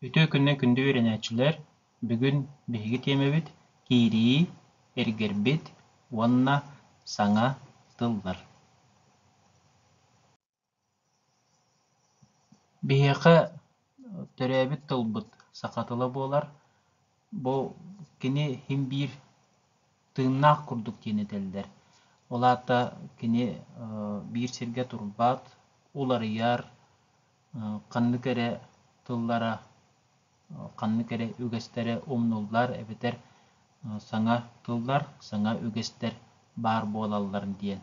Ütü günden күндө öğrenäçiler бүгүн биһиги темебит киирии эргербит уонна саҥа тыллар. Биһиэхэ төрөөбүт тылбыт сакатыла буолар. Бу кини хим биир тыыннаах курдук тиэнетэллэр. Олаата кини биир сиргэ турбаат уларыяр каннык эре тыллара каннык эре үгэстере умнуллар эбетер саҥа тыллар саҥа үгэстер баар буолаллар диэн.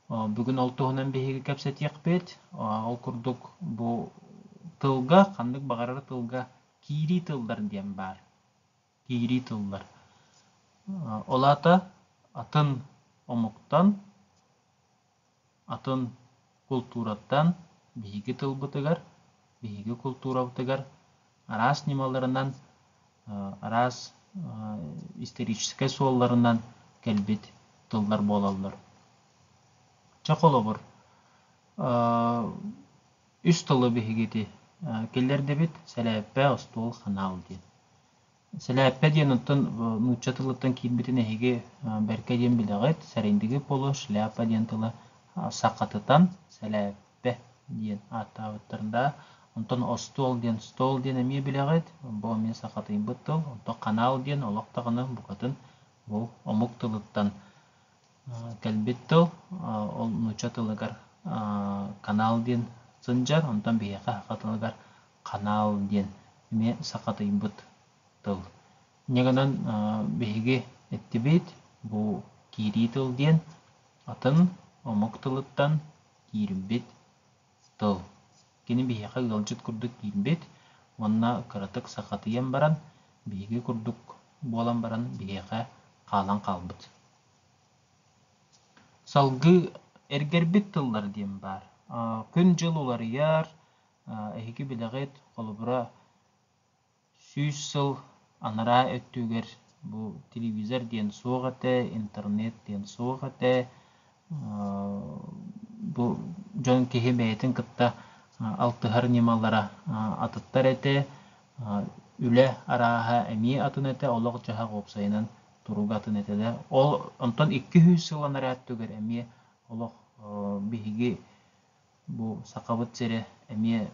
Бүгүн ол туһунан биһиги кэпсэтиэхпит ол курдук бу тылга каннык багарар тылга киирии тыллар диэн баар. Киирии тыллар. Олаата атын омуктан атын культураттан биһиги тылбытыгар биһиги культурабытыгар араас нималарынан араас исторический суолларынан келбит тыллар болаллар. Чаколобур үс тылы биһигити келлерде бит сэлээппэ остуол ханаал диэн. Сэлээппэ диэн оттон нуучча тылыттан киирбитин эһиги берке диэн билэҕит сэриндиги полу шляпа диэн тыла сакатытан сэлээппэ диэн ааттаабыттарында онтон остуол диэн стол диэн эмиэ билэҕит бу эмиэ сакатыйбыт тыл онтон канаал диэн олохтаҕына букатын бу омук тылыттан келбит тыл ол нуучча тылыгар канаал диэн сынжар онтон биэхэ хакатылыгар канаал диэн эмиэ сакатыйбыт тыл. Ньяганан биһиги эттибит бу киирии тыл диэн атын омук тылыттан киирбит тыл. Кини биһиэхэ ыалдьыт курдук киирбит уонна кыратык сакатыйан баран биһиги курдук буолан баран биһиэхэ хаалан хаалбыт. Салгы эргербит тыллар диэн баар. Күн жыл уларыяр эһиги билэҕит холобура сүүс сыл анараа өттүүгэр бу телевизор диэн суох этэ, интернет диэн суох этэ, бу дьон киһи бэйэтин кытта алтыһар нималлара атыттар этэ, үлэ арааһа эмиэ атын этэ, олох дьаһа оопсайынан туруга атын этэ. Ол онтон 200 сыл анараа өттүүгэр эмиэ олох биһиги бу сакабыт сире эмиэ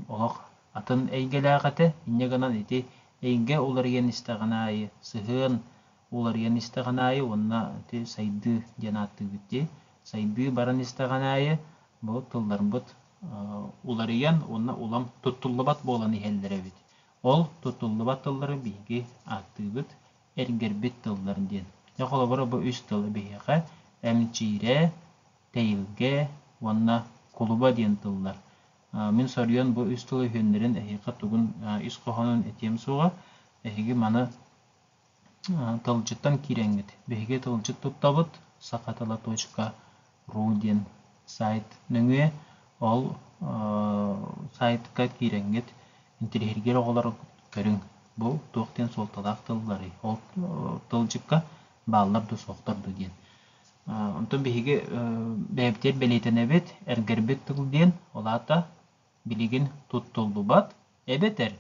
олох атын эйгэлээҕэтэ инньяганан ити эйге уларыйан истэҕинаайы сыһыан уларыйан истэҕинаайы уонна ити сайдыы диэн ааттыыбытти сайдыы баран истэҕинаайы бу тылларбыт уларыйан уонна улам туттуллубат буолан иһэллэрэбит. Ол туттуллубат тыллары биһиги ааттыыбыт эргербит тыллар диэн. Дьахолобура бу үс тылы биһиэхэ эмчиирэ, тэйилгэ уонна кулуба диэн тыллар. Мен сорьон бу үс тылы хүннерин эһиэхэ тугун үс кохонун этиэм суга эһиги маны тылжыттан кирэҥҥит. Биһиги тылжыт туттабыт sakatala.ru диэн сайт нөҥүө ол сайтка кирэҥҥит интерьергер оҕолор көрүң бу туохтен суолталаах тыллары ол тылжыкка бааллар ду суохторду диэн. Онтон биһиги бэйэптер белейтенебит эргербит тыл диэн олаата билигин туттуллубат эбетер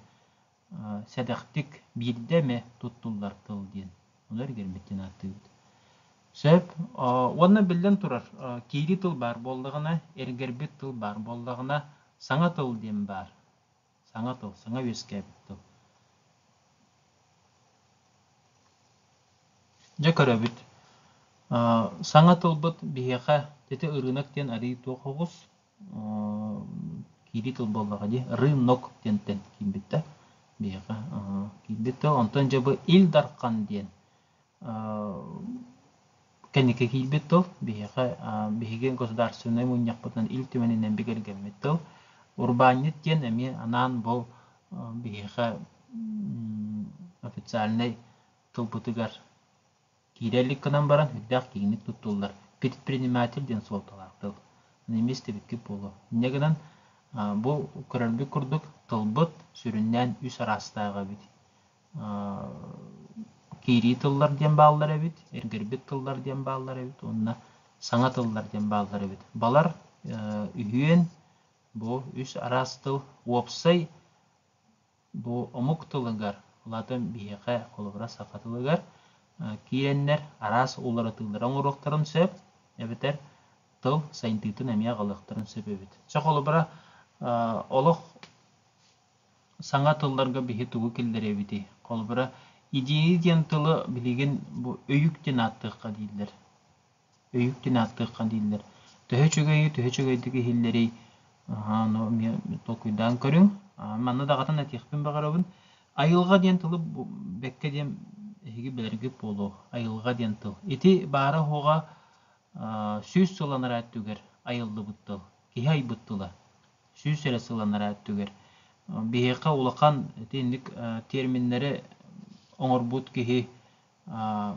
сэдэхтик биирдэ ме туттуллар тыл диэн. Ол эргербиттен ааттыыбыт. Сөп уонна билден турар киири тыл бар боллаҕына эргербит тыл бар боллаҕына саҥа тыл диэн баар. Саҥа тыл, саҥа үөскээбит тыл. Дьэ көрөбүт. Саҥа тылбыт биһиэхэ тети ырыынак диэн арыы туох оҕус киири тыл боллаҕа дии рынок диэнтэн киирбитэ биэхэ киирбит тыл. Онтон дьэ бу ил дархан диэн кэннике киирбит тыл биэхэ биһиги государственный мунньахпытынан ил түмэнинэн бигэргэммит тыл. Урбанит диэн эмиэ анаан бол биэхэ официальный тылбытыгар киирэллик кынан баран хүддээх киигник туттуллар. Предприниматель диэн суолталаах тыл. Немес тебикки болу. Инньяганан бу көрөлбү курдук тылбыт сүрүннään үс арастааҕа бит. Киирии тыллар диэн бааллар эбит, эргербит тыллар диэн бааллар эбит, онна саҥа тыллар диэн бааллар эбит. Балар үһүөн бу үс араас тыл уопсай bu omuk tılıgar, ulatan biheqe kolubra sakatılıgar, kirenler aras ulara tıldıran uruqtарын söp, ebiter tıl sayıntıtın emiye qalıqtарын söp ebit. Sa kolubra oluq sağa tıllarga bihi tuğu kildir ebiti. Kolubra idini diyen tılı bilgin bu öyükten attıqqa değiller. Öyükten attıqqa değiller. Töhe çögeydiki hilleri tokuydan körün. Manna dağıtan etiqpin bağırabın. Ayılga diyen tılı bekke diyen higi belirgip bolu. Ayılga diyen tıl. Eti bağıra hoğa süz sılanır attüger. Ayıldı bıttıl. Kihi ay bıttıla. Süz sere sılanır attüger. Biheqa ulaqan tenlik terminleri oңорбут kihi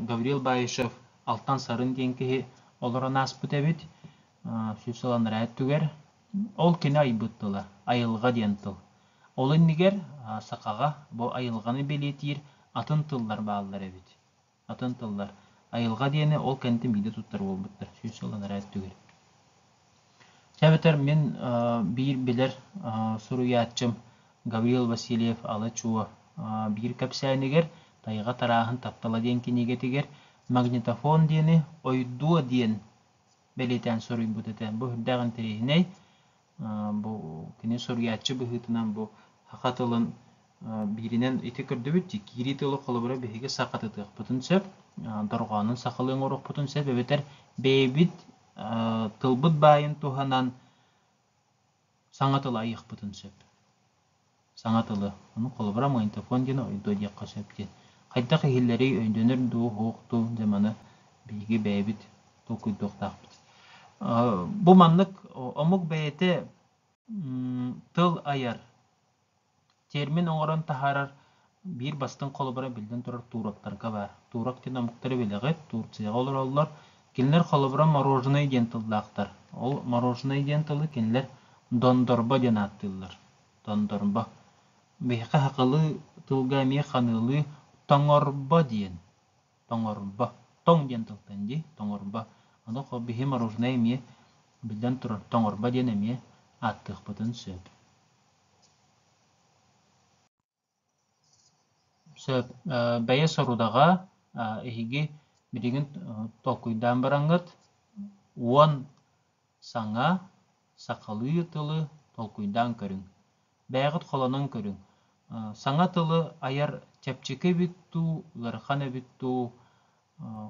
Gavril Bayışov Altan Sarın diyen kihi olara naspıt ebit. Süz sılanır attüger. Ol kene ayбытtıла, айылга диен тыл. Ол иннигер сақаға бу айылганы белетир атын тыллар баалар эбит. Атын тыллар. Айылга диене ол кенти миде туттар болбуттар. Сөз соланар әттүгер. Сәбетер мен бир билер суруятчым Гаврил Васильев Алачуа бир кәпсәнегер тайга тарахын таптала диен кинегетигер магнитофон диене ойдуа диен белетен сорын бутете. Бу хүрдәгын терехиней bu kine soruyatçı bıhıtınan bu hakatılın birinen iti kürdübüt kiri tılı kolubura behige sakatıtıq putun söp dorğanın sakılığın oruq putun söp ebeter bebit tılbıt bayın tuhanan sağa tılı ayıq putun söp sağa tılı onu kolubura magnettofon dine oydu diyakka söp diye kaydaki hilleri öndönür du hoğdu zamanı behige bebit tokuyduk taqbıt. Bu manlık omuk beyete tıl ayar termin oңорон taharar bir bastın kolubara bilden turar turaklarga var. Turak den omukları bileğet Turciyaga olur ollar. Kinler kolubara marojnay den tıldaqtar. Ol marojnay den tılı kinler dondorba den attıllar. Dondorba. Beyqe haqılı tılga miye xanılı toңорба diyen. Toңорба. Toң den tıldan di toңорба. Onda ko bihi marojnay miye bilden turar toңорба den miye attık butun söp. Söp beye sorudaga ehigi birigin tokuydan barangıt uan sağa sakalı yıtılı tokuydan körün. Beyagıt kolanın körün. Sağa tılı ayar çepçeke bittu, larxana bittu,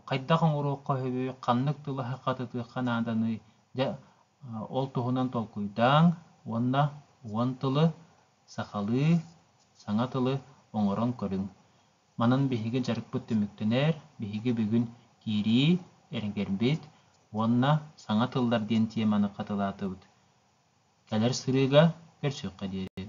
kaydaqın uruqqa höbü, qanlık tılı haqatıtı qanadanı ol tuhunan tolkuydan onna uan tılı sakalı sağa tılı oңорон körün. Manın bihigi jarık bu tümüktener, bihigi bugün kiri erengerbet, onna sağa tıllar diyen temanı katılatı bud. Keler sırıga bir sökka deri.